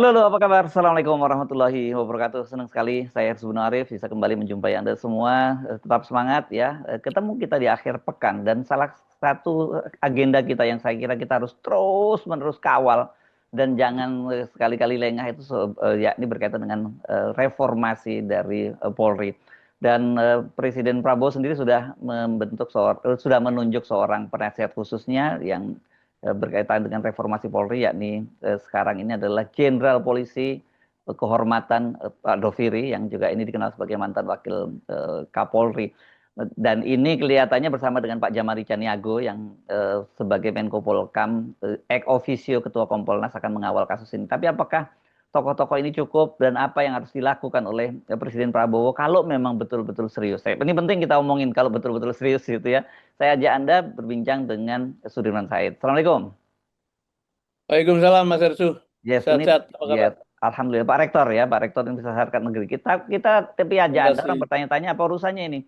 Halo, halo, apa kabar? Assalamualaikum warahmatullahi wabarakatuh. Senang sekali saya Herzubun Arif bisa kembali menjumpai Anda semua. Tetap semangat ya. Ketemu kita di akhir pekan dan salah satu agenda kita yang saya kira kita harus terus-menerus kawal dan jangan sekali-kali lengah itu yakni berkaitan dengan reformasi dari Polri. Dan Presiden Prabowo sendiri sudah sudah menunjuk seorang penasihat khususnya yang berkaitan dengan reformasi Polri, yakni sekarang ini adalah Jenderal Polisi Kehormatan Pak Doviri yang juga ini dikenal sebagai mantan Wakil Kapolri. Dan ini kelihatannya bersama dengan Pak Jamari Caniago yang sebagai Menko Polkam, ex officio Ketua Kompolnas akan mengawal kasus ini. Tapi apakah tokoh-tokoh ini cukup dan apa yang harus dilakukan oleh Presiden Prabowo kalau memang betul-betul serius? Ini penting kita omongin kalau betul-betul serius gitu ya. Saya ajak Anda berbincang dengan Sudirman Said. Assalamualaikum. Waalaikumsalam Mas Ersu. Yes, ini Sehat-sehat, apa kabar? ya Alhamdulillah Pak Rektor ya, Pak Rektor Universitas Harkat Negeri. Kita tapi Terima aja Anda orang kasih. bertanya-tanya apa urusannya ini?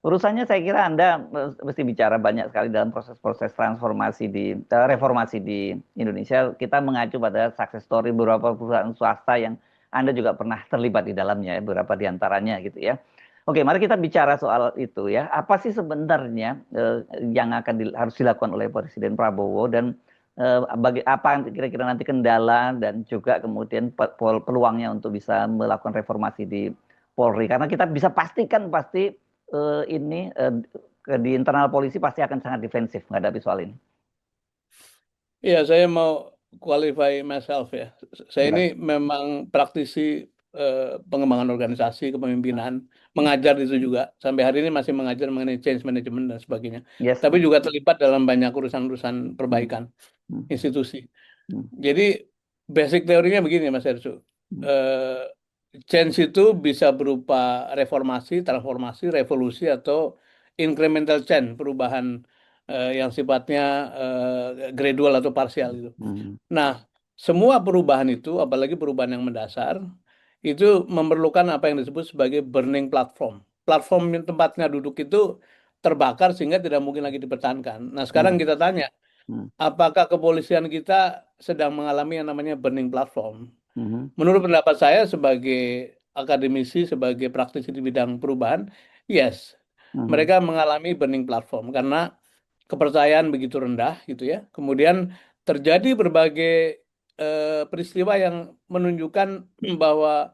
Urusannya saya kira Anda mesti bicara banyak sekali dalam proses-proses transformasi reformasi di Indonesia. Kita mengacu pada success story beberapa perusahaan swasta yang Anda juga pernah terlibat di dalamnya ya, beberapa di antaranya gitu ya. Oke, mari kita bicara soal itu ya. Apa sih sebenarnya yang harus dilakukan oleh Presiden Prabowo dan bagi apa kira-kira nanti kendala dan juga kemudian peluangnya untuk bisa melakukan reformasi di Polri karena kita bisa pastikan pasti ini di internal polisi pasti akan sangat defensif menghadapi soal ini. Iya, saya mau qualify myself ya. Saya ini Ya, memang praktisi pengembangan organisasi, kepemimpinan, mengajar itu juga. Sampai hari ini masih mengajar mengenai change management dan sebagainya. yes. Tapi juga terlibat dalam banyak urusan-urusan Hmm, perbaikan hmm, institusi. hmm, Jadi basic teorinya begini Mas Ersu. hmm. Eh, Change itu bisa berupa reformasi, transformasi, revolusi atau incremental change, perubahan yang sifatnya gradual atau parsial itu. Hmm. Nah, semua perubahan itu, apalagi perubahan yang mendasar, itu memerlukan apa yang disebut sebagai burning platform. Platform yang tempatnya duduk itu terbakar sehingga tidak mungkin lagi dipertahankan. Nah, sekarang Hmm. kita tanya, Hmm. apakah kepolisian kita sedang mengalami yang namanya burning platform? Hmm. Menurut pendapat saya sebagai akademisi, sebagai praktisi di bidang perubahan, yes, Hmm. mereka mengalami burning platform karena kepercayaan begitu rendah gitu ya. Kemudian terjadi berbagai peristiwa yang menunjukkan bahwa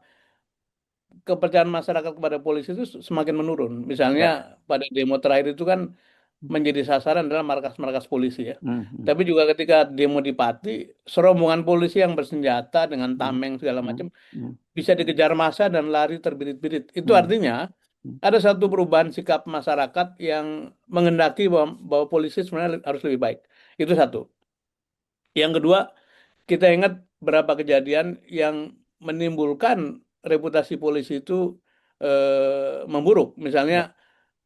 kepercayaan masyarakat kepada polisi itu semakin menurun. Misalnya Ya. pada demo terakhir itu kan menjadi sasaran adalah markas-markas polisi ya. Hmm. Hmm. Tapi juga ketika demo di Pati, serombongan polisi yang bersenjata dengan Hmm. tameng segala Hmm. macam Hmm. bisa dikejar massa dan lari terbirit-birit. Itu Hmm. artinya Hmm. ada satu perubahan sikap masyarakat yang mengendaki bahwa polisi sebenarnya harus lebih baik. Itu satu. Yang kedua, kita ingat berapa kejadian yang menimbulkan reputasi polisi itu memburuk. Misalnya Ya.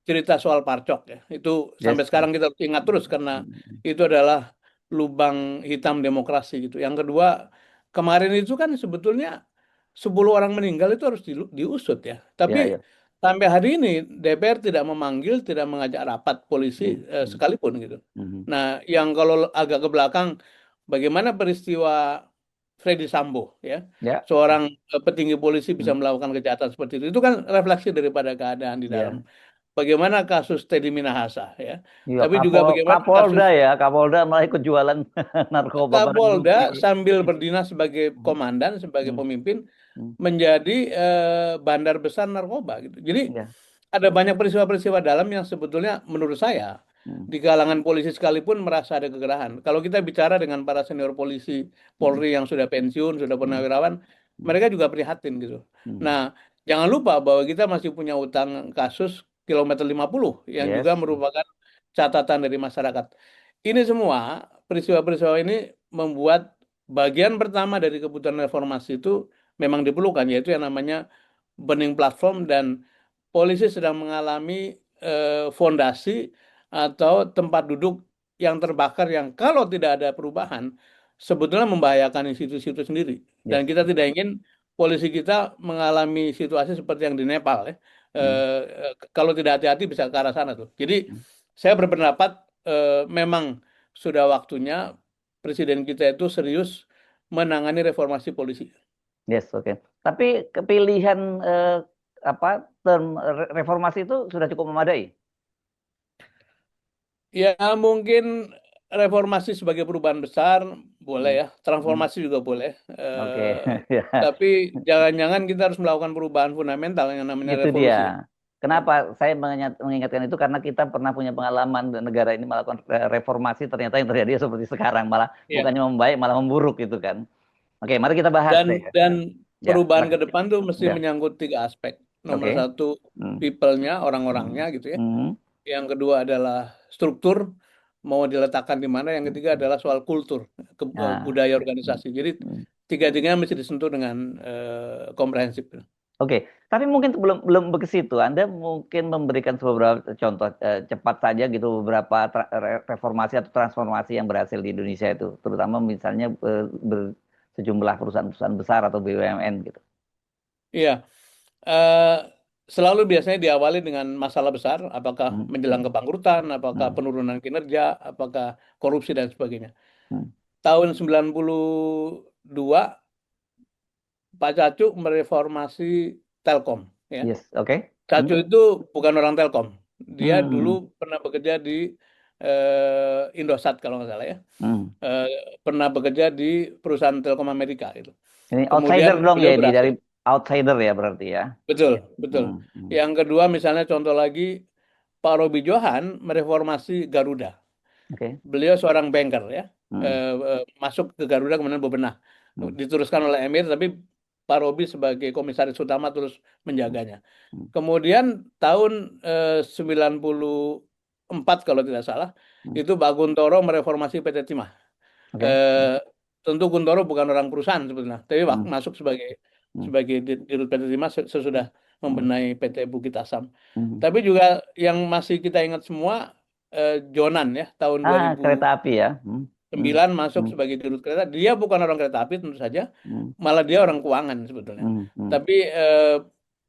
cerita soal Parcok ya. Itu sampai Yes. sekarang kita harus ingat terus karena Hmm. itu adalah lubang hitam demokrasi gitu. Yang kedua, kemarin itu kan sebetulnya 10 orang meninggal itu harus diusut ya. Tapi Ya, ya. sampai hari ini DPR tidak memanggil, tidak mengajak rapat polisi Hmm. Hmm. sekalipun gitu. Hmm. Nah, yang kalau agak ke belakang, bagaimana peristiwa Freddy Sambo ya, Ya. seorang petinggi polisi bisa Hmm. melakukan kejahatan seperti itu kan refleksi daripada keadaan di dalam. Ya. Bagaimana kasus Teddy Minahasa ya, Iya, tapi juga bagaimana Kapolda kasus ya, Kapolda malah ikut jualan narkoba barang Kapolda bukti. sambil berdinas sebagai Hmm. komandan, sebagai Hmm. pemimpin, Hmm. menjadi bandar besar narkoba gitu. Jadi Ya. ada banyak peristiwa-peristiwa dalam yang sebetulnya menurut saya Hmm. di kalangan polisi sekalipun merasa ada kegerahan. Kalau kita bicara dengan para senior polisi Hmm. Polri yang sudah pensiun, sudah Hmm. purnawirawan, Hmm. mereka juga prihatin gitu. Hmm. Nah, jangan lupa bahwa kita masih punya utang kasus kilometer 50 yang juga Yes. merupakan catatan dari masyarakat. Ini semua peristiwa-peristiwa ini membuat bagian pertama dari kebutuhan reformasi itu memang diperlukan, yaitu yang namanya burning platform dan polisi sedang mengalami fondasi atau tempat duduk yang terbakar yang kalau tidak ada perubahan sebetulnya membahayakan institusi itu sendiri. Dan Yes. kita tidak ingin polisi kita mengalami situasi seperti yang di Nepal ya. Hmm. Kalau tidak hati-hati bisa ke arah sana tuh. Jadi Hmm. saya berpendapat memang sudah waktunya presiden kita itu serius menangani reformasi polisi. Yes, oke. Tapi kepilihan apa term reformasi itu sudah cukup memadai. Ya mungkin reformasi sebagai perubahan besar boleh Hmm. ya, Hmm. transformasi juga boleh. Oke, ya. Tapi jangan-jangan kita harus melakukan perubahan fundamental yang namanya Itu dia. revolusi ya. Ya. Kenapa saya mengingatkan itu karena kita pernah punya pengalaman negara ini melakukan reformasi ternyata yang terjadi seperti sekarang malah Iya. bukannya membaik malah memburuk gitu kan. Oke, mari kita bahas Dan deh. dan Ya, perubahan ke silakan. depan tuh mesti Ya, menyangkut tiga aspek. Nomor oke. satu, Hmm. people-nya, Hmm. orang-orangnya gitu ya. Hmm. Yang kedua adalah struktur, mau diletakkan di mana. Yang ketiga adalah soal kultur, Nah, budaya hmm. organisasi. Jadi Hmm. tiga-tiganya mesti disentuh dengan komprehensif. Oke, tapi mungkin belum belum ke situ. Anda mungkin memberikan beberapa contoh cepat saja gitu beberapa reformasi atau transformasi yang berhasil di Indonesia itu, terutama misalnya sejumlah perusahaan-perusahaan besar atau BUMN gitu. Iya, eh, selalu biasanya diawali dengan masalah besar, apakah Hmm. menjelang Hmm. kebangkrutan, apakah Hmm. penurunan kinerja, apakah korupsi dan sebagainya. Hmm. Tahun 92 Pak Cacu mereformasi Telkom ya. Yes, oke. Cacu Hmm. itu bukan orang Telkom. Dia dulu Hmm. pernah bekerja di Indosat kalau nggak salah ya. Hmm. Eh, Pernah bekerja di perusahaan Telkom Amerika itu. Ini Kemudian outsider dong ya beliau ini dari berhasil. outsider ya berarti ya. Betul, betul. Hmm. Hmm. Yang kedua misalnya contoh lagi Pak Roby Johan mereformasi Garuda. Oke. Beliau seorang banker ya. Hmm. Masuk ke Garuda kemudian bebenah. Hmm. Diteruskan oleh Emir tapi Pak Roby sebagai komisaris utama terus Hmm. menjaganya. Hmm. Kemudian tahun 94 kalau tidak salah Hmm. itu Pak Guntoro mereformasi PT Timah. Oke. Hmm. Eh, Tentu Guntoro bukan orang perusahaan sebetulnya, tapi Hmm. masuk sebagai Hmm. sebagai dirut PT Timah sesudah Hmm. membenahi PT Bukit Asam. Hmm. Tapi juga yang masih kita ingat semua Jonan ya tahun Ah, kereta api ya. Hmm. Hmm. 2009 masuk Hmm. sebagai dirut kereta. Dia bukan orang kereta api tentu saja, Hmm. malah dia orang keuangan sebetulnya. Hmm. Hmm. Tapi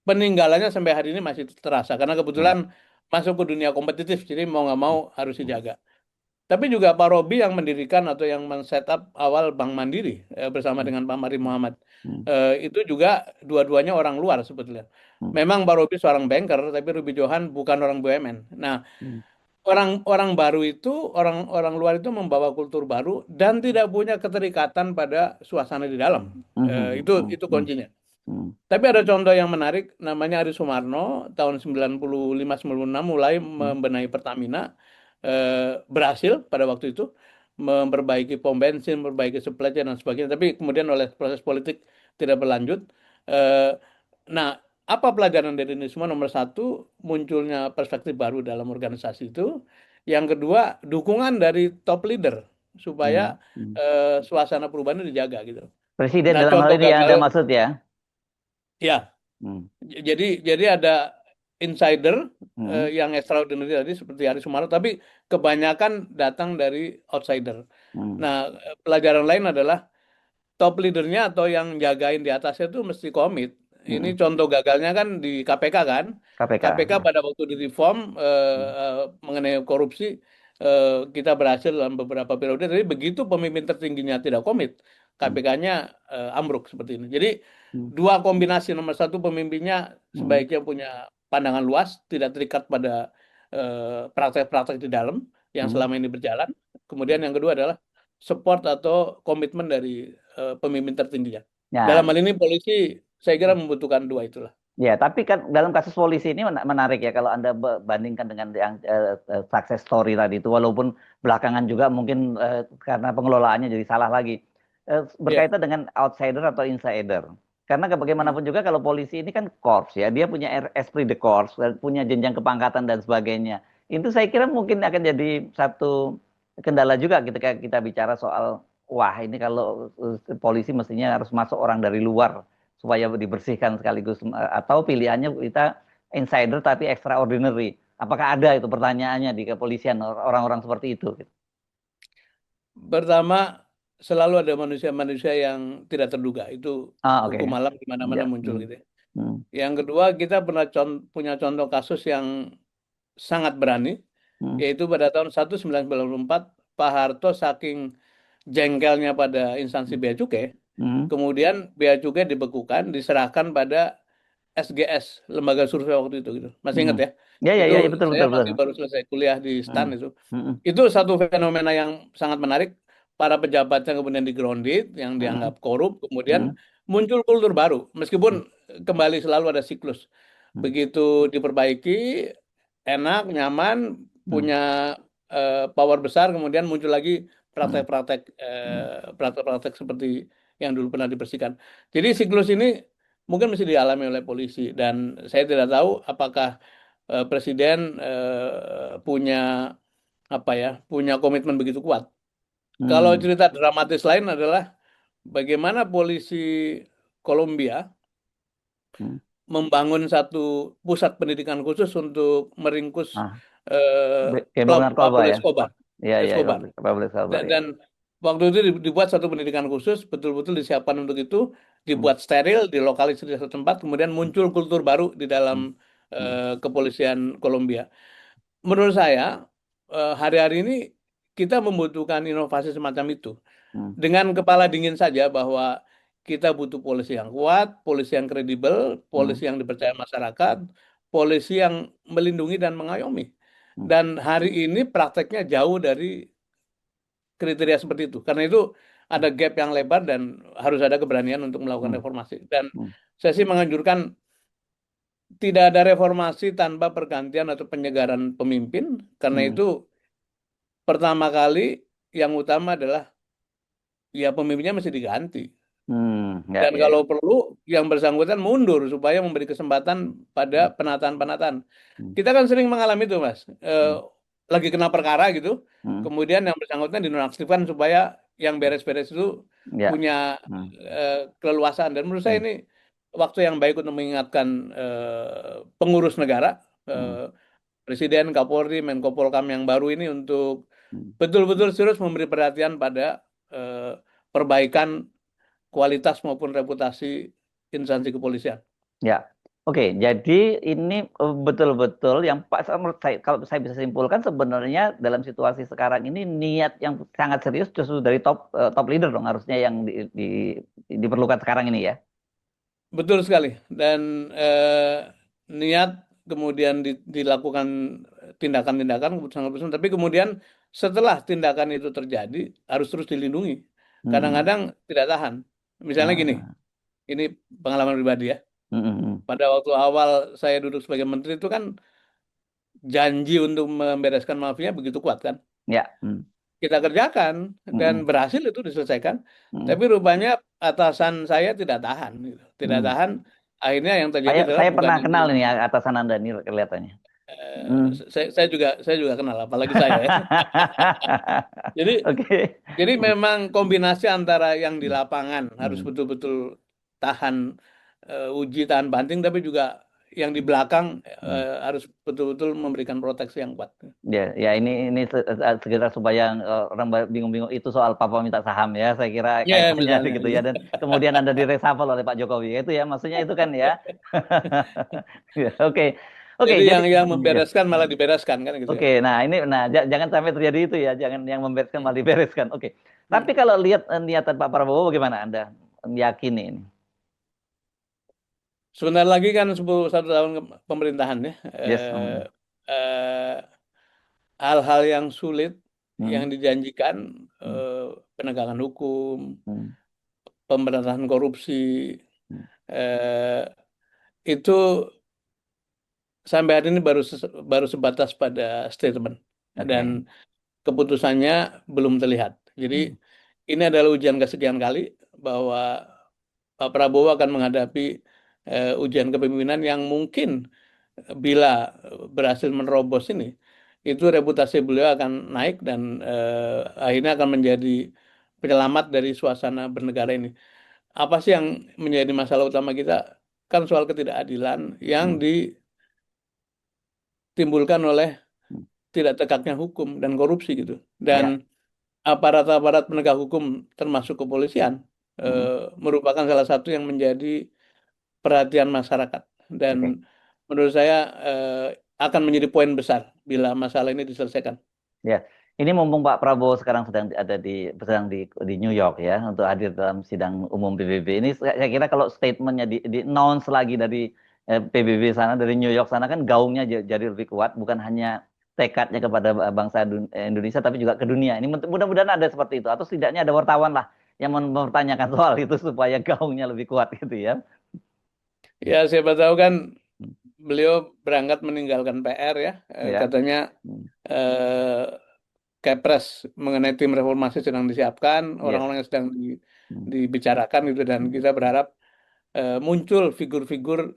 peninggalannya sampai hari ini masih terasa karena Hmm. kebetulan masuk ke dunia kompetitif, jadi mau nggak mau harus Hmm. dijaga. Tapi juga Pak Robi yang mendirikan atau yang men-setup awal Bank Mandiri bersama Hmm. dengan Pak Mari Muhammad. Hmm. Itu juga dua-duanya orang luar sebetulnya. Hmm. Memang Pak Robi seorang banker, tapi Ruby Johan bukan orang BUMN. Nah, Hmm. orang-orang baru itu, orang-orang luar itu membawa kultur baru dan tidak punya keterikatan pada suasana di dalam. Hmm. Itu Hmm. itu Hmm. kuncinya. Hmm. Tapi ada contoh yang menarik, namanya Ari Sumarno, tahun 95-96 mulai Hmm. membenahi Pertamina, berhasil pada waktu itu memperbaiki pom bensin, memperbaiki supply chain dan sebagainya. Tapi kemudian oleh proses politik tidak berlanjut. Eh, nah, apa pelajaran dari ini semua? Nomor satu, munculnya perspektif baru dalam organisasi itu. Yang kedua, dukungan dari top leader supaya Hmm. Hmm. suasana perubahan itu dijaga gitu. Presiden Nah, dalam hal contoh ini yang gagal Anda maksud ya? ya. Hmm. Jadi ada insider Hmm. yang extraordinary tadi seperti Ari Sumarno, tapi kebanyakan datang dari outsider. Hmm. Nah, pelajaran lain adalah top leadernya atau yang jagain di atasnya itu mesti komit. Ini Hmm. contoh gagalnya kan di KPK kan. KPK. KPK Ya. pada waktu di reform Hmm. mengenai korupsi kita berhasil dalam beberapa periode. Tapi begitu pemimpin tertingginya tidak komit, Hmm. KPK-nya ambruk seperti ini. Jadi Hmm. dua kombinasi, nomor satu pemimpinnya Hmm. sebaiknya punya pandangan luas, tidak terikat pada praktek-praktek di dalam yang Hmm. selama ini berjalan. Kemudian yang kedua adalah support atau komitmen dari pemimpin tertingginya. Dalam Ya, hal ini polisi saya kira membutuhkan dua itulah. ya, tapi kan dalam kasus polisi ini menarik ya kalau Anda bandingkan dengan yang success story tadi itu, walaupun belakangan juga mungkin karena pengelolaannya jadi salah lagi. Iya. Berkaitan dengan outsider atau insider. Karena Hmm. bagaimanapun juga kalau polisi ini kan korps ya, dia punya esprit de corps, punya jenjang kepangkatan dan sebagainya. Itu saya kira mungkin akan jadi satu kendala juga ketika kita bicara soal, wah ini kalau polisi mestinya harus masuk orang dari luar supaya dibersihkan sekaligus atau pilihannya kita insider tapi extraordinary. Apakah ada itu pertanyaannya di kepolisian orang-orang seperti itu? Pertama, selalu ada manusia-manusia yang tidak terduga. Itu Ah, oke. hukum alam di mana-mana Ya. muncul Hmm. gitu ya. Hmm. Yang kedua, kita pernah punya contoh kasus yang sangat berani, Hmm. yaitu pada tahun 1994, Pak Harto saking jengkelnya pada instansi Hmm. bea cukai, Hmm. kemudian bea cukai dibekukan, diserahkan pada SGS, lembaga survei waktu itu gitu. Masih ingat Hmm. ya? Ya, ya, Itu ya, ya, betul, saya betul, betul. masih baru selesai kuliah di Hmm. STAN itu. Hmm. Itu satu fenomena yang sangat menarik. Para pejabatnya kemudian di-grounded, yang Hmm. dianggap korup, kemudian Hmm. muncul kultur baru. Meskipun Hmm. kembali selalu ada siklus. Hmm. Begitu diperbaiki, enak, nyaman, Hmm. punya power besar, kemudian muncul lagi Hmm. praktek-praktek Hmm. praktek-praktek seperti yang dulu pernah dibersihkan. Jadi siklus ini mungkin mesti dialami oleh polisi, dan saya tidak tahu apakah presiden punya apa ya, punya komitmen begitu kuat. Kalau Hmm. cerita dramatis lain adalah bagaimana polisi Kolombia Hmm. membangun satu pusat pendidikan khusus untuk meringkus Ah, gembong narkoba Pablo ya. Escobar. Iya, iya, Escobar. Pablo Escobar ya. Dan waktu itu dibuat satu pendidikan khusus, betul-betul disiapkan untuk itu, Hmm. dibuat steril, dilokalisir di satu tempat, kemudian Hmm. muncul kultur baru di dalam Hmm. Hmm. kepolisian Kolombia. Menurut saya, hari-hari ini kita membutuhkan inovasi semacam itu. Hmm. Dengan kepala dingin saja bahwa kita butuh polisi yang kuat, polisi yang kredibel, Hmm. polisi yang dipercaya masyarakat, polisi yang melindungi dan mengayomi. Hmm. Dan hari ini prakteknya jauh dari kriteria seperti itu. Karena itu ada gap yang lebar dan harus ada keberanian untuk melakukan Hmm. reformasi. Dan Hmm. saya sih menganjurkan tidak ada reformasi tanpa pergantian atau penyegaran pemimpin. Karena Hmm. itu pertama kali yang utama adalah ya pemimpinnya mesti diganti. Hmm. Ya, Dan ya, ya. kalau perlu yang bersangkutan mundur supaya memberi kesempatan Hmm. pada penataan-penataan. Hmm. Kita kan sering mengalami itu, Mas. Hmm. Lagi kena perkara gitu, Hmm. kemudian yang bersangkutan dinonaktifkan supaya yang beres-beres itu Ya. punya Hmm. keleluasaan. Dan menurut saya Hmm. ini waktu yang baik untuk mengingatkan pengurus negara, Hmm. Presiden, Kapolri, Menko Polkam yang baru ini untuk Hmm. betul-betul serius memberi perhatian pada perbaikan kualitas maupun reputasi instansi kepolisian. Ya, oke. Jadi ini betul-betul yang Pak, menurut saya, kalau saya bisa simpulkan sebenarnya dalam situasi sekarang ini niat yang sangat serius justru dari top leader dong harusnya yang diperlukan sekarang ini ya. Betul sekali. Dan niat kemudian dilakukan tindakan-tindakan, keputusan-keputusan, tapi kemudian setelah tindakan itu terjadi harus terus dilindungi. Hmm. Kadang-kadang tidak tahan. Misalnya gini, Ah. ini pengalaman pribadi ya. Hmm. Hmm. Pada waktu awal saya duduk sebagai menteri itu kan janji untuk membereskan mafia begitu kuat kan. Ya. Hmm. Kita kerjakan dan Hmm. berhasil itu diselesaikan. Hmm. Tapi rupanya atasan saya tidak tahan, gitu. Tidak Hmm. tahan. Akhirnya yang terjadi Saya adalah saya bukan pernah yang kenal ini atasan Anda nih kelihatannya. Hmm. saya juga kenal, apalagi saya ya. Jadi Oke. jadi Hmm. memang kombinasi antara yang di Hmm. lapangan harus Hmm. betul-betul tahan uji tahan banting, tapi juga yang di belakang Hmm. harus betul-betul memberikan proteksi yang kuat. Ya, ya ini sekitar supaya orang bingung-bingung itu soal Papa minta saham ya. Saya kira Ya kayaknya misalnya. gitu ya. Dan kemudian Anda direshuffle oleh Pak Jokowi. Itu ya, maksudnya itu kan ya. Ya, oke. Oke, Jadi jadi yang ya. membereskan malah dibereskan kan gitu ya. Oke, nah ini jangan sampai terjadi itu ya. Jangan yang membereskan Hmm. malah dibereskan. Oke. Tapi Hmm. kalau lihat niatan Pak Prabowo bagaimana Anda meyakini ini? Sebentar lagi kan satu tahun pemerintahan ya. Yes. Eh, Hal-hal yang sulit yang Hmm. dijanjikan, Hmm. penegakan hukum, Hmm. pemberantasan korupsi, Hmm. eh, itu sampai hari ini baru sebatas pada statement dan Oke. keputusannya belum terlihat. Jadi Hmm. ini adalah ujian kesekian kali bahwa Pak Prabowo akan menghadapi ujian kepemimpinan yang mungkin bila berhasil menerobos ini, itu reputasi beliau akan naik dan akhirnya akan menjadi penyelamat dari suasana bernegara ini. Apa sih yang menjadi masalah utama kita? Kan soal ketidakadilan yang Hmm. ditimbulkan oleh Hmm. tidak tegaknya hukum dan korupsi gitu. Dan Ya. aparat-aparat penegak hukum termasuk kepolisian Hmm. merupakan salah satu yang menjadi perhatian masyarakat. Dan Oke. menurut saya akan menjadi poin besar bila masalah ini diselesaikan. Ya. Ini mumpung Pak Prabowo sekarang sedang di New York ya untuk hadir dalam sidang umum PBB. Ini saya kira kalau statementnya di announce lagi dari PBB sana, dari New York sana, kan gaungnya jadi lebih kuat, bukan hanya tekadnya kepada bangsa Indonesia tapi juga ke dunia. Ini mudah-mudahan ada seperti itu, atau setidaknya ada wartawan lah yang mempertanyakan soal itu supaya gaungnya lebih kuat gitu ya. Ya, siapa tahu kan beliau berangkat meninggalkan PR ya. Ya. Katanya Hmm. eh, Kepres mengenai tim reformasi sedang disiapkan, Yes. orang-orang yang sedang Hmm. dibicarakan gitu, dan Hmm. kita berharap muncul figur-figur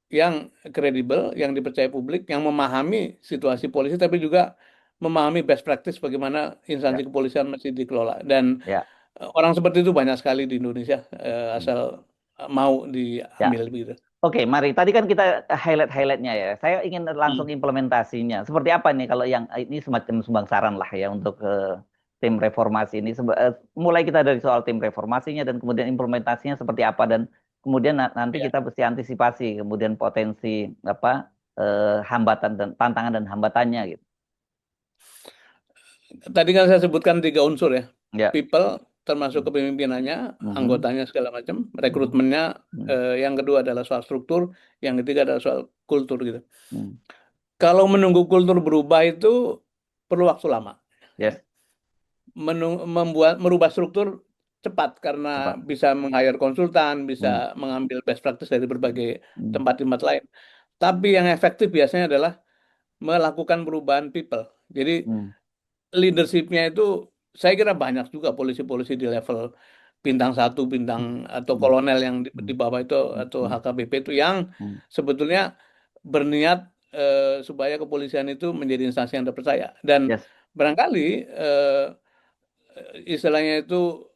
yang kredibel, yang dipercaya publik, yang memahami situasi polisi, tapi juga memahami best practice bagaimana instansi Ya. kepolisian mesti dikelola. Dan Ya. orang seperti itu banyak sekali di Indonesia, Hmm. asal mau Ya. diambil begitu. Oke, mari. Tadi kan kita highlight-highlightnya ya. Saya ingin langsung Hmm. implementasinya. Seperti apa nih kalau yang ini semacam sumbang saran lah ya untuk tim reformasi ini. Mulai kita dari soal tim reformasinya dan kemudian implementasinya seperti apa, dan kemudian nanti Ya. kita mesti antisipasi kemudian potensi apa hambatan dan tantangan dan hambatannya gitu. Tadi kan saya sebutkan 3 unsur ya. Ya. People, termasuk Hmm. kepemimpinannya, Mhm. anggotanya segala macam, Mhm. rekrutmennya, Hmm. yang kedua adalah soal struktur, yang ketiga adalah soal kultur gitu. Hmm. Kalau menunggu kultur berubah itu perlu waktu lama. Ya. Yes, Merubah struktur cepat karena cepat. bisa meng-hire konsultan, bisa Hmm. mengambil best practice dari berbagai Hmm. tempat-tempat lain. Tapi yang efektif biasanya adalah melakukan perubahan people. Jadi Hmm. leadershipnya itu saya kira banyak juga polisi-polisi di level bintang satu, bintang atau Hmm. kolonel yang di Hmm. bawah itu, Hmm. atau Hmm. HKBP itu, yang Hmm. sebetulnya berniat supaya kepolisian itu menjadi instansi yang terpercaya. Dan Yes. barangkali istilahnya itu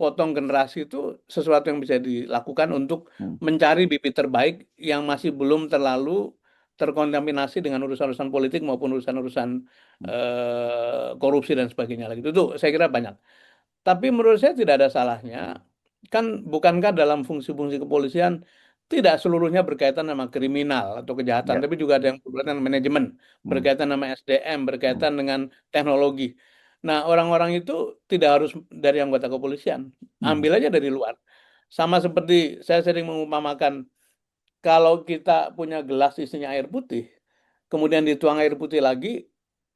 potong generasi itu sesuatu yang bisa dilakukan untuk Hmm. mencari bibit terbaik yang masih belum terlalu terkontaminasi dengan urusan-urusan politik maupun urusan-urusan korupsi dan sebagainya lagi. Itu saya kira banyak. Tapi menurut saya tidak ada salahnya. Kan bukankah dalam fungsi-fungsi kepolisian tidak seluruhnya berkaitan sama kriminal atau kejahatan, Ya. tapi juga ada yang berkaitan dengan manajemen, Hmm. berkaitan sama SDM, Hmm. berkaitan dengan teknologi. Nah, orang-orang itu tidak harus dari anggota kepolisian. Hmm. Ambil aja dari luar. Sama seperti saya sering mengumpamakan, kalau kita punya gelas isinya air putih, kemudian dituang air putih lagi,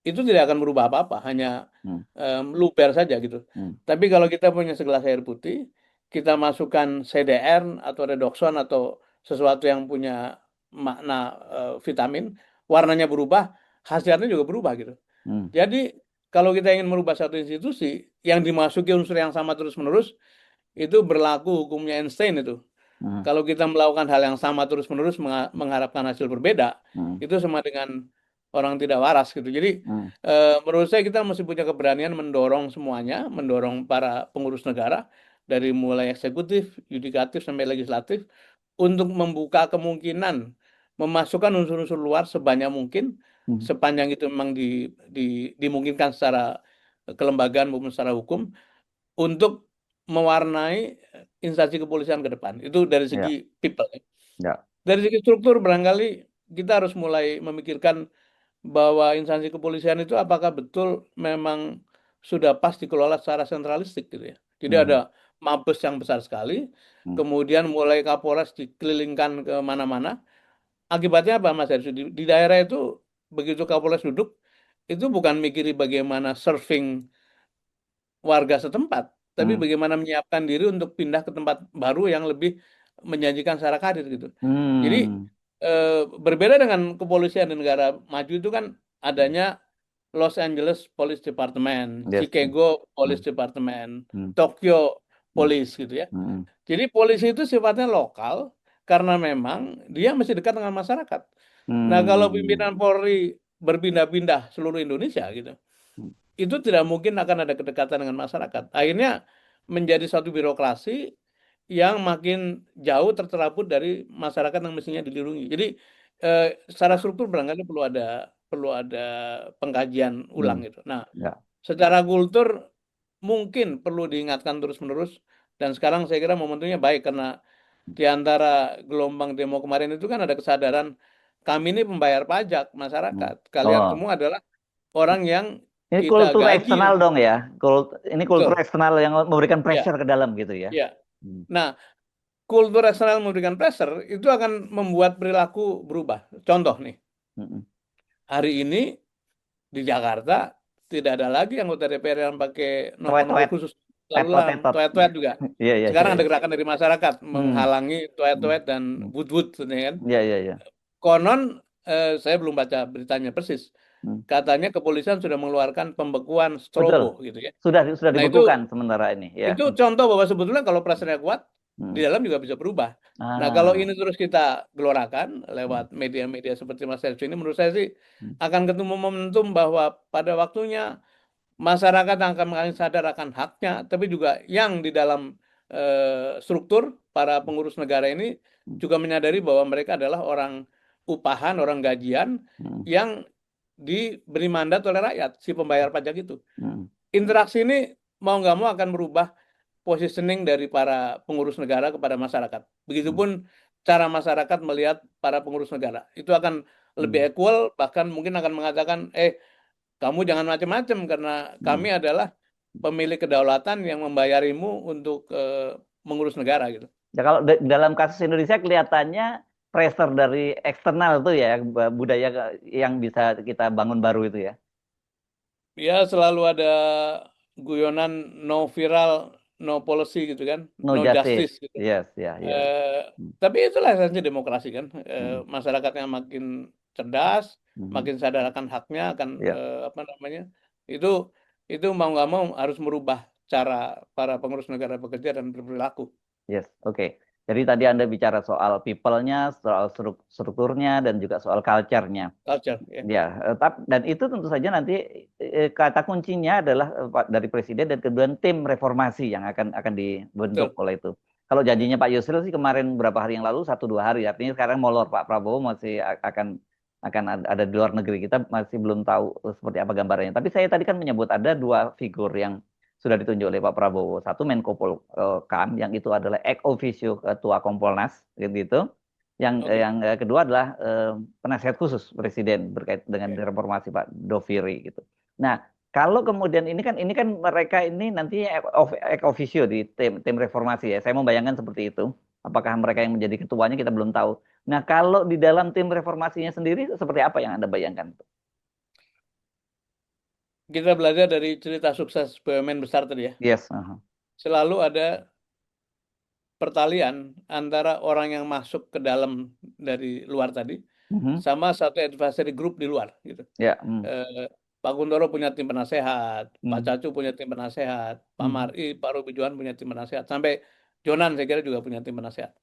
itu tidak akan berubah apa-apa, hanya Hmm. luber saja gitu. Hmm. Tapi kalau kita punya segelas air putih, kita masukkan CDR atau redoxon atau sesuatu yang punya makna vitamin, warnanya berubah, khasiatnya juga berubah gitu. Hmm. Jadi kalau kita ingin merubah satu institusi yang dimasuki unsur yang sama terus-menerus, itu berlaku hukumnya Einstein itu. Hmm. Kalau kita melakukan hal yang sama terus-menerus mengharapkan hasil berbeda, Hmm. itu sama dengan orang tidak waras gitu. Jadi Hmm. menurut saya kita mesti punya keberanian mendorong semuanya, mendorong para pengurus negara dari mulai eksekutif, yudikatif sampai legislatif untuk membuka kemungkinan memasukkan unsur-unsur luar sebanyak mungkin, Hmm. sepanjang itu memang dimungkinkan secara kelembagaan maupun secara hukum, untuk mewarnai instansi kepolisian ke depan. Itu dari segi Ya. people. Ya. Ya. Dari segi struktur barangkali kita harus mulai memikirkan bahwa instansi kepolisian itu apakah betul memang sudah pas dikelola secara sentralistik gitu ya. Jadi ada Hmm. Mabes yang besar sekali, Hmm. kemudian mulai Kapolres dikelilingkan ke mana-mana. Akibatnya apa Mas Hersu? Di daerah itu begitu Kapolres duduk, itu bukan mikiri bagaimana serving warga setempat, tapi Hmm. bagaimana menyiapkan diri untuk pindah ke tempat baru yang lebih menjanjikan secara karir gitu. Jadi Hmm. berbeda dengan kepolisian di negara maju itu kan adanya Los Angeles Police Department, Yes. Hmm. Chicago Police Hmm. Department, Hmm. Tokyo Hmm. Police gitu ya. Hmm. Jadi polisi itu sifatnya lokal karena memang dia masih dekat dengan masyarakat. Nah, kalau Hmm. pimpinan Polri berpindah-pindah seluruh Indonesia gitu, Hmm. itu tidak mungkin akan ada kedekatan dengan masyarakat. Akhirnya menjadi suatu birokrasi yang makin jauh tercerabut dari masyarakat yang mestinya dilindungi. Jadi eh, secara struktur barangkali perlu ada pengkajian ulang Hmm. gitu. Nah, Ya. secara kultur mungkin perlu diingatkan terus-menerus, dan sekarang saya kira momentumnya baik karena di antara gelombang demo kemarin itu kan ada kesadaran kami ini pembayar pajak Hmm. masyarakat. Kalian Oh. semua adalah orang yang Ini kita kultur gaji eksternal nanti. dong ya. Ini kultur Betul. eksternal yang memberikan Ya, pressure ke dalam gitu ya. ya. Hmm. Nah, kultur eksternal memberikan pressure itu akan membuat perilaku berubah. Contoh nih, Mm-mm. hari ini di Jakarta tidak ada lagi anggota DPR yang pakai nomor-nomor Toet-toet, khusus lalu tetot, lalang, tetot. toet-toet juga. Iya, iya, iya, Sekarang ada iya. gerakan dari masyarakat Hmm. menghalangi Hmm. toet-toet dan Hmm. wood-wood, ya kan. Iya, iya, iya. Konon, saya belum baca beritanya persis. Hmm. Katanya kepolisian sudah mengeluarkan pembekuan Betul. strobo gitu ya. Sudah Nah dibekukan sementara ini ya. itu contoh bahwa sebetulnya kalau pressure kuat di Hmm. dalam juga bisa berubah. Nah kalau Ah. ini terus kita gelorakan lewat Hmm. media-media seperti Mas Elvi ini, menurut saya sih Hmm. akan ketemu momentum bahwa pada waktunya masyarakat akan mengalami sadar akan haknya, tapi juga yang di dalam struktur para pengurus negara ini Hmm. juga menyadari bahwa mereka adalah orang upahan, orang gajian Hmm. yang diberi mandat oleh rakyat, si pembayar pajak itu. Hmm. Interaksi ini mau nggak mau akan merubah positioning dari para pengurus negara kepada masyarakat. Hmm. Begitupun cara masyarakat melihat para pengurus negara. Itu akan lebih Hmm. equal, bahkan mungkin akan mengatakan, kamu jangan macam-macam karena Hmm. kami adalah pemilik kedaulatan yang membayarimu untuk mengurus negara gitu. Ya kalau dalam kasus Indonesia kelihatannya pressure dari eksternal tuh ya budaya yang bisa kita bangun baru itu ya. Ya selalu ada guyonan no viral, no policy gitu kan, No no justice. justice gitu. Yes, ya, ya. Eh, Hmm. tapi itulah esensi demokrasi kan. Hmm. Masyarakatnya makin cerdas, Hmm. makin sadar akan haknya, akan Ya. apa namanya, itu itu mau nggak mau harus merubah cara para pengurus negara bekerja dan berperilaku. Yes, oke. Jadi tadi Anda bicara soal people-nya, soal strukturnya, dan juga soal culture-nya. Culture ya. Ya, dan itu tentu saja nanti kata kuncinya adalah dari Presiden dan kemudian tim reformasi yang akan dibentuk Betul. oleh itu. Kalau Ya. janjinya Pak Yusril sih kemarin beberapa hari yang lalu 1 2 hari, artinya sekarang molor Pak Prabowo masih akan ada di luar negeri. Kita masih belum tahu seperti apa gambarannya. Tapi saya tadi kan menyebut ada dua figur yang sudah ditunjuk oleh Pak Prabowo. Satu Menko Polkam yang itu adalah ex officio Ketua Kompolnas gitu. Oke. Yang kedua adalah penasihat khusus Presiden berkait dengan Ya. reformasi Pak Doviri gitu. Nah, kalau kemudian ini kan mereka ini nanti ex officio di tim reformasi ya. Saya membayangkan seperti itu. Apakah mereka yang menjadi ketuanya kita belum tahu. Nah, kalau di dalam tim reformasinya sendiri seperti apa yang Anda bayangkan? Kita belajar dari cerita sukses BUMN besar tadi ya. Yes. Selalu ada pertalian antara orang yang masuk ke dalam dari luar tadi Mhm. sama satu advisory group di luar gitu. Ya. Eh, Pak Kuntoro punya tim penasehat, Pak Hmm. Cacu punya tim penasehat, Pak Mhm. Mari, Pak Robi Johan punya tim penasehat, sampai Jonan saya kira juga punya tim penasehat.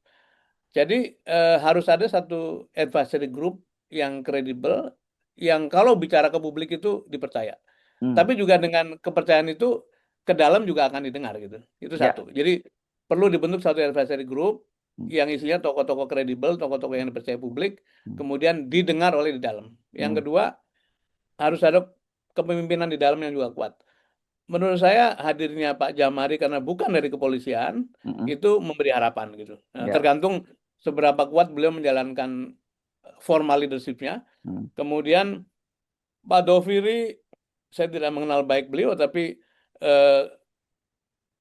Jadi harus ada satu advisory group yang kredibel, yang kalau bicara ke publik itu dipercaya. Hmm. Tapi juga dengan kepercayaan itu ke dalam juga akan didengar gitu. Itu satu. Ya. Jadi perlu dibentuk satu advisory group Hmm. yang isinya tokoh-tokoh kredibel, tokoh-tokoh yang dipercaya publik, Hmm. kemudian didengar oleh di dalam. Yang Hmm. kedua, harus ada kepemimpinan di dalam yang juga kuat. Menurut saya hadirnya Pak Jamari karena bukan dari kepolisian Mhm. itu memberi harapan gitu. Nah, Ya. tergantung seberapa kuat beliau menjalankan formal leadership-nya. Hmm. Kemudian Pak Doviri, saya tidak mengenal baik beliau, tapi eh,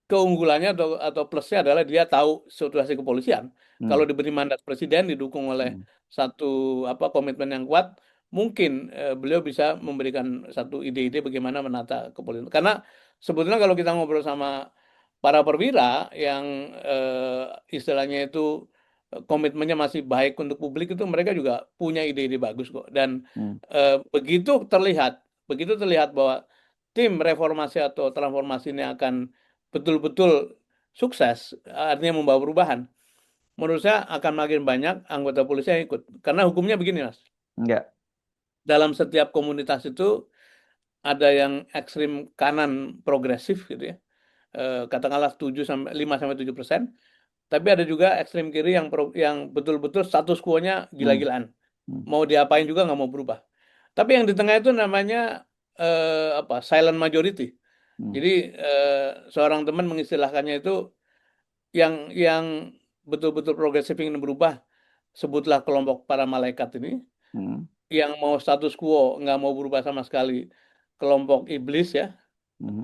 keunggulannya atau plusnya adalah dia tahu situasi kepolisian. Kalau Hmm. diberi mandat presiden didukung oleh Hmm. satu komitmen yang kuat, mungkin beliau bisa memberikan satu ide-ide bagaimana menata kepolisian. Karena sebetulnya kalau kita ngobrol sama para perwira yang istilahnya itu komitmennya masih baik untuk publik, itu mereka juga punya ide-ide bagus kok. Dan Hmm. begitu terlihat bahwa tim reformasi atau transformasi ini akan betul-betul sukses, artinya membawa perubahan, menurut saya akan makin banyak anggota polisi yang ikut. Karena hukumnya begini, Mas. Ya. Dalam setiap komunitas itu ada yang ekstrim kanan progresif gitu ya. Katakanlah 5 sampai 7%. Tapi ada juga ekstrim kiri yang betul-betul status quo-nya Hmm. gila-gilaan. Hmm. Mau diapain juga nggak mau berubah. Tapi yang di tengah itu namanya silent majority. Hmm. Jadi seorang teman mengistilahkannya itu yang betul-betul progresif ingin berubah, sebutlah kelompok para malaikat ini, Hmm. yang mau status quo nggak mau berubah sama sekali, kelompok iblis ya. Mhm.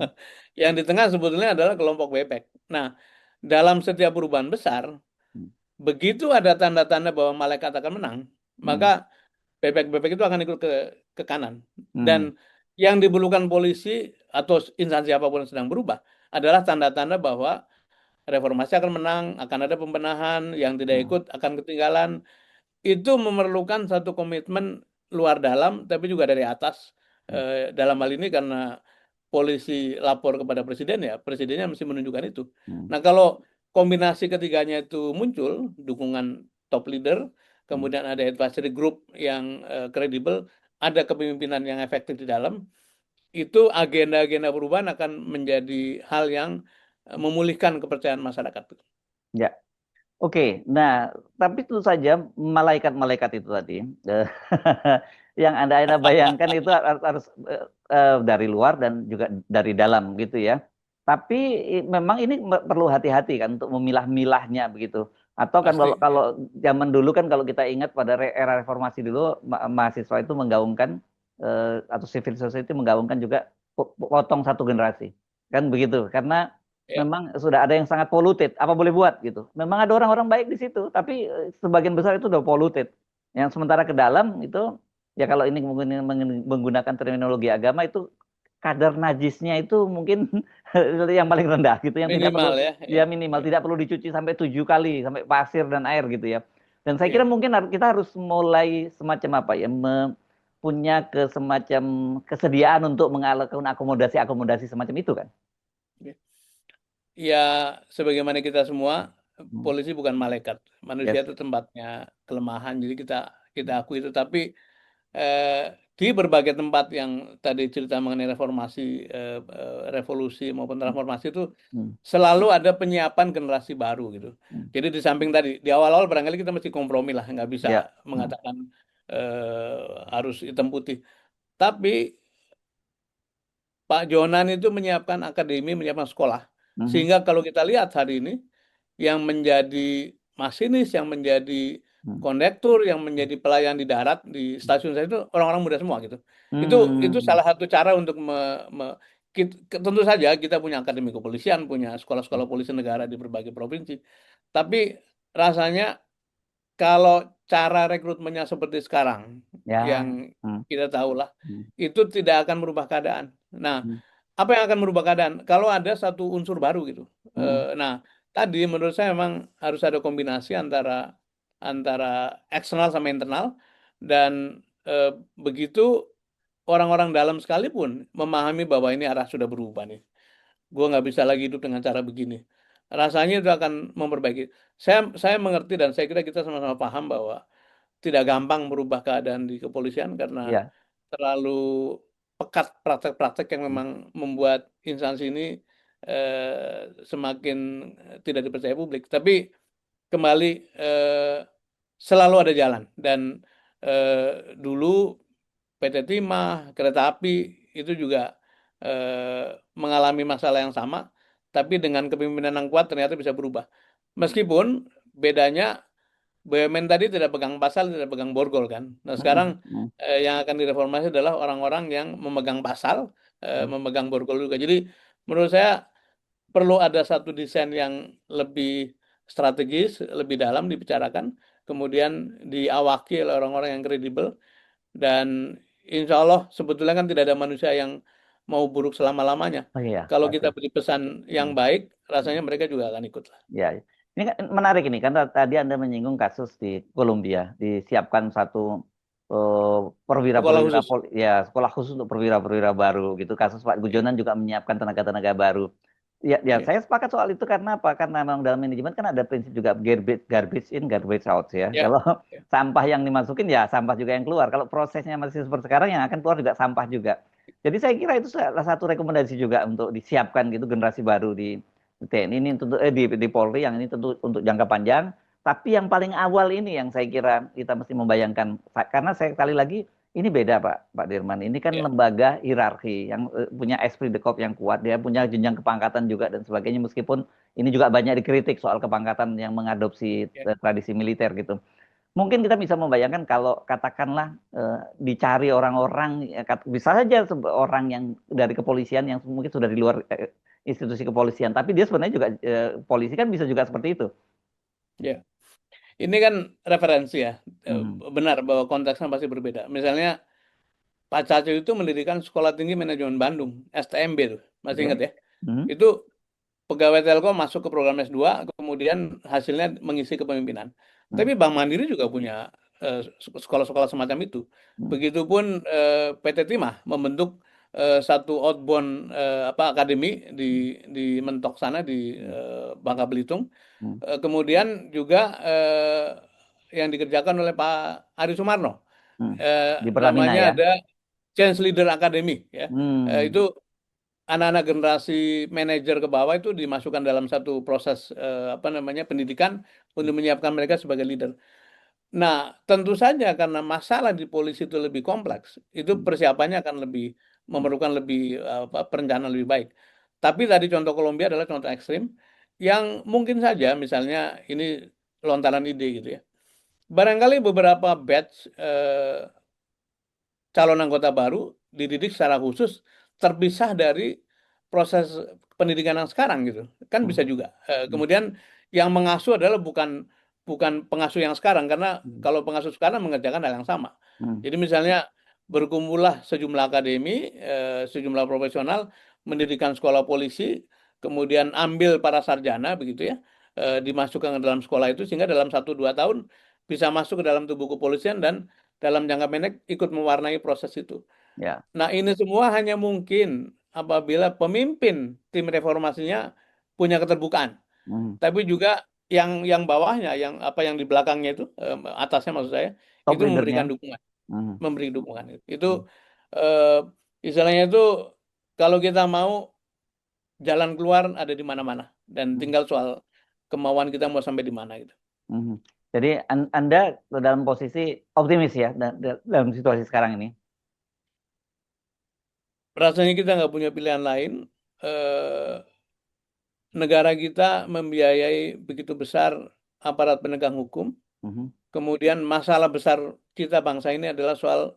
Yang di tengah sebetulnya adalah kelompok bebek. Nah, dalam setiap perubahan besar, Mhm. begitu ada tanda-tanda bahwa malaikat akan menang, Mhm. maka bebek-bebek itu akan ikut ke kanan. Mhm. Dan yang diperlukan polisi atau instansi apapun yang sedang berubah adalah tanda-tanda bahwa reformasi akan menang, akan ada pembenahan, yang tidak Mhm. ikut akan ketinggalan. Itu memerlukan satu komitmen luar dalam, tapi juga dari atas. Dalam hal ini karena polisi lapor kepada presiden, ya presidennya mesti menunjukkan itu. Mhm. Nah, kalau kombinasi ketiganya itu muncul, dukungan top leader, Mhm. kemudian ada advisory group yang kredibel, ada kepemimpinan yang efektif di dalam, itu agenda-agenda perubahan akan menjadi hal yang memulihkan kepercayaan masyarakat. Ya. Oke, nah tapi tentu saja malaikat-malaikat itu tadi eh, yang Anda bayangkan itu harus dari luar dan juga dari dalam gitu ya. Tapi memang ini perlu hati-hati kan untuk memilah-milahnya begitu. Atau kan kalau Pasti, kalau ya. zaman dulu kan kalau kita ingat pada era reformasi dulu mahasiswa itu menggaungkan atau civil society menggaungkan juga potong satu generasi. Kan begitu. Karena Ya. memang sudah ada yang sangat polluted, apa boleh buat gitu. Memang ada orang-orang baik di situ, tapi sebagian besar itu udah polluted. Yang sementara ke dalam itu, ya kalau ini menggunakan terminologi agama itu kadar najisnya itu mungkin yang paling rendah gitu, yang tidak perlu Minimal ya, ya ya, minimal ya, tidak perlu dicuci sampai 7 kali sampai pasir dan air gitu ya. Dan saya kira ya. mungkin kita harus mulai semacam apa ya, punya ke semacam kesediaan untuk mengalahkan akomodasi-akomodasi semacam itu kan. Ya. Ya, sebagaimana kita semua, Hmm. polisi bukan malaikat. Manusia Yes. itu tempatnya kelemahan, jadi kita akui itu. Tapi eh, di berbagai tempat yang tadi cerita mengenai reformasi, revolusi maupun Hmm. transformasi itu Hmm. selalu ada penyiapan generasi baru gitu. Hmm. Jadi di samping tadi di awal-awal barangkali kita mesti kompromi lah, nggak bisa Ya. Hmm. mengatakan harus hitam putih. Tapi Pak Jonan itu menyiapkan akademi, menyiapkan sekolah. Mhm. Sehingga kalau kita lihat hari ini, yang menjadi masinis, yang menjadi Hmm. kondektur, yang menjadi pelayan di darat, di stasiun saya itu orang-orang muda semua gitu. Itu Hmm. salah satu cara untuk tentu saja kita punya akademi kepolisian, punya sekolah-sekolah polisi negara di berbagai provinsi. Tapi rasanya kalau cara rekrutmennya seperti sekarang, yang Ya. Hmm. kita tahu lah, Hmm. itu tidak akan merubah keadaan. Nah, Hmm. apa yang akan merubah keadaan? Kalau ada satu unsur baru gitu. Hmm. Nah, tadi menurut saya memang harus ada kombinasi antara antara eksternal sama internal, dan eh, begitu orang-orang dalam sekalipun memahami bahwa ini arah sudah berubah nih. Gue nggak bisa lagi hidup dengan cara begini. Rasanya itu akan memperbaiki. Saya mengerti dan saya kira kita sama-sama paham bahwa tidak gampang merubah keadaan di kepolisian karena Ya. terlalu pekat praktek-praktek yang Hmm. memang membuat instansi ini semakin tidak dipercaya publik. Tapi kembali, selalu ada jalan, dan dulu PT Timah, kereta api itu juga mengalami masalah yang sama, tapi dengan kepemimpinan yang kuat ternyata bisa berubah. Meskipun bedanya BUMN tadi tidak pegang pasal, tidak pegang borgol kan. Nah, sekarang Hmm. Hmm. yang akan direformasi adalah orang-orang yang memegang pasal, Hmm. memegang borgol juga. Jadi menurut saya perlu ada satu desain yang lebih strategis, lebih dalam dibicarakan, kemudian diawaki oleh orang-orang yang kredibel, dan insya Allah sebetulnya kan tidak ada manusia yang mau buruk selama-lamanya. Oh iya, Kalau pasti. kita beri pesan yang Hmm. baik, rasanya Hmm. mereka juga akan ikut lah. Ya, ini kan menarik ini karena tadi Anda menyinggung kasus di Kolombia, disiapkan satu eh, Sekolah perwira-perwira khusus. ya sekolah khusus untuk perwira-perwira baru gitu. Kasus Pak Ya, Gujonan juga menyiapkan tenaga-tenaga baru. Ya, ya, ya, saya sepakat soal itu karena apa? Karena memang dalam manajemen kan ada prinsip juga garbage, garbage in, garbage out ya. ya, Kalau ya, sampah yang dimasukin ya sampah juga yang keluar. Kalau prosesnya masih seperti sekarang yang akan keluar juga sampah juga. Jadi saya kira itu salah satu rekomendasi juga untuk disiapkan gitu generasi baru di TNI ini tentu di Polri yang ini tentu untuk jangka panjang. Tapi yang paling awal ini yang saya kira kita mesti membayangkan karena saya sekali lagi ini beda Pak Dirman. Ini kan ya, lembaga hierarki yang punya esprit de corps yang kuat, dia punya jenjang kepangkatan juga dan sebagainya. Meskipun ini juga banyak dikritik soal kepangkatan yang mengadopsi ya. tradisi militer gitu. mungkin kita bisa membayangkan kalau katakanlah dicari orang-orang, ya, bisa saja orang yang dari kepolisian yang mungkin sudah di luar institusi kepolisian, tapi dia sebenarnya juga polisi kan bisa juga seperti itu. Ya, ini kan referensi ya. Eh, Mhm. Benar bahwa konteksnya pasti berbeda. Misalnya Pak Caco itu mendirikan Sekolah Tinggi Manajemen Bandung, STMB tuh, masih Oke. ingat ya? Mhm. Itu pegawai Telkom masuk ke program S2, kemudian hasilnya mengisi kepemimpinan. Mhm. Tapi Bank Mandiri juga punya sekolah-sekolah semacam itu. Mhm. Begitupun PT Timah membentuk satu outbound akademi di Mentok sana di Bangka Belitung. Mhm. Kemudian juga yang dikerjakan oleh Pak Ari Sumarno, Mhm. Di Pertamina namanya ya. ada Change Leader Academy ya. Itu Hmm. anak-anak generasi manajer ke bawah itu dimasukkan dalam satu proses pendidikan untuk menyiapkan mereka sebagai leader. Nah, tentu saja karena masalah di polisi itu lebih kompleks, itu persiapannya akan lebih memerlukan lebih perencanaan lebih baik. Tapi tadi contoh Kolombia adalah contoh ekstrim yang mungkin saja misalnya ini lontaran ide gitu ya. Barangkali beberapa batch calon anggota baru dididik secara khusus terpisah dari proses pendidikan yang sekarang gitu kan bisa Hmm. juga. Hmm. Kemudian yang mengasuh adalah bukan bukan pengasuh yang sekarang karena Hmm. kalau pengasuh sekarang mengerjakan hal yang sama. Hmm. Jadi misalnya berkumpullah sejumlah akademi, sejumlah profesional mendirikan sekolah polisi, kemudian ambil para sarjana begitu ya, dimasukkan ke dalam sekolah itu sehingga dalam 1-2 tahun bisa masuk ke dalam tubuh kepolisian dan dalam jangka pendek ikut mewarnai proses itu. Ya. Nah, ini semua hanya mungkin apabila pemimpin tim reformasinya punya keterbukaan. Hmm. Tapi juga yang bawahnya, yang di belakangnya itu, atasnya maksud saya, Top itu memberikan leadernya. dukungan, Hmm. memberi dukungan. Itu Hmm. eh, istilahnya itu kalau kita mau jalan keluar ada di mana-mana dan Hmm. tinggal soal kemauan kita mau sampai di mana gitu. Mhm. Jadi Anda dalam posisi optimis ya dalam situasi sekarang ini. Rasanya kita nggak punya pilihan lain. eh, Negara kita membiayai begitu besar aparat penegak hukum. Mhm. Kemudian masalah besar kita bangsa ini adalah soal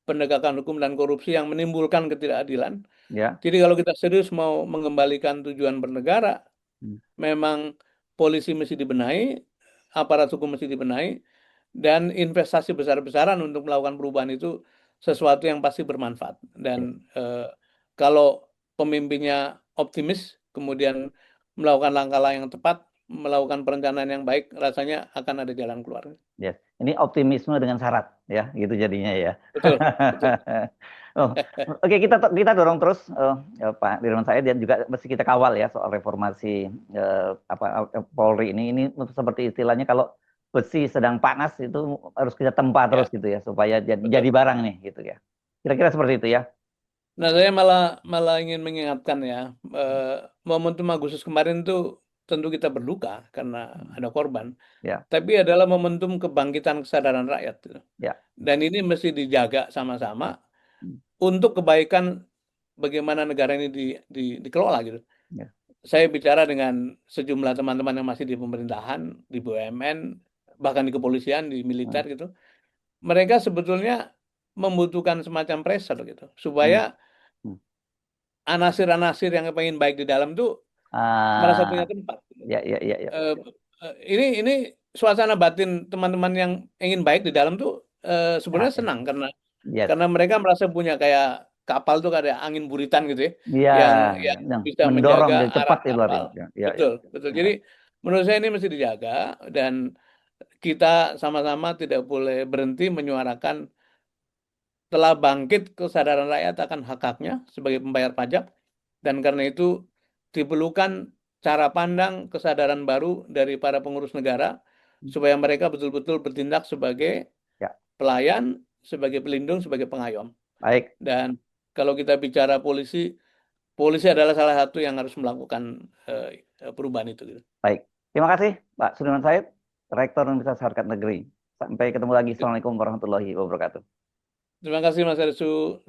penegakan hukum dan korupsi yang menimbulkan ketidakadilan. Ya. Jadi kalau kita serius mau mengembalikan tujuan bernegara, Hmm. memang polisi mesti dibenahi, aparat hukum mesti dibenahi, dan investasi besar-besaran untuk melakukan perubahan itu sesuatu yang pasti bermanfaat. Dan Ya. kalau pemimpinnya optimis, kemudian melakukan langkah-langkah yang tepat, melakukan perencanaan yang baik, rasanya akan ada jalan keluar. Yes. Ini optimisme dengan syarat ya, gitu jadinya ya. Betul, betul. Oh, oke, kita dorong terus ya, Pak Dirman Said, dan juga mesti kita kawal ya soal reformasi Polri ini. Ini seperti istilahnya kalau besi sedang panas itu harus kita tempa Ya, terus gitu ya supaya jadi betul. barang nih gitu ya. Kira-kira seperti itu ya. Nah, saya malah malah ingin mengingatkan ya, eh, momentum Agustus kemarin itu tentu kita berduka karena ada korban, Ya, tapi adalah momentum kebangkitan kesadaran rakyat, gitu. ya. Dan ini mesti dijaga sama-sama untuk kebaikan bagaimana negara ini dikelola gitu. Ya. Saya bicara dengan sejumlah teman-teman yang masih di pemerintahan, di BUMN, bahkan di kepolisian, di militer Hmm. gitu. Mereka sebetulnya membutuhkan semacam pressure gitu, supaya Hmm. Hmm. anasir-anasir yang pengen baik di dalam tuh merasa punya Ah, tempat, gitu. ya, ya, ya, ya. Eh, ini suasana batin teman-teman yang ingin baik di dalam tuh Ah, sebenarnya ya. senang Yes. karena mereka merasa punya kayak kapal tuh kayak angin buritan gitu ya, Ya, yang yang bisa mendorong menjaga jadi arah cepat itu lari. kapal. Ya, ya, ya. Betul, betul. Ya. Jadi menurut saya ini mesti dijaga dan kita sama-sama tidak boleh berhenti menyuarakan telah bangkit kesadaran rakyat akan hak-haknya sebagai pembayar pajak, dan karena itu diperlukan cara pandang kesadaran baru dari para pengurus negara supaya mereka betul-betul bertindak sebagai Ya, pelayan, sebagai pelindung, sebagai pengayom. baik, Dan kalau kita bicara polisi, polisi adalah salah satu yang harus melakukan perubahan itu gitu. baik. Terima kasih, Pak Sudirman Said, Rektor Universitas Harkat Negeri. Sampai ketemu lagi. Assalamualaikum warahmatullahi wabarakatuh. Terima kasih Mas Arsu.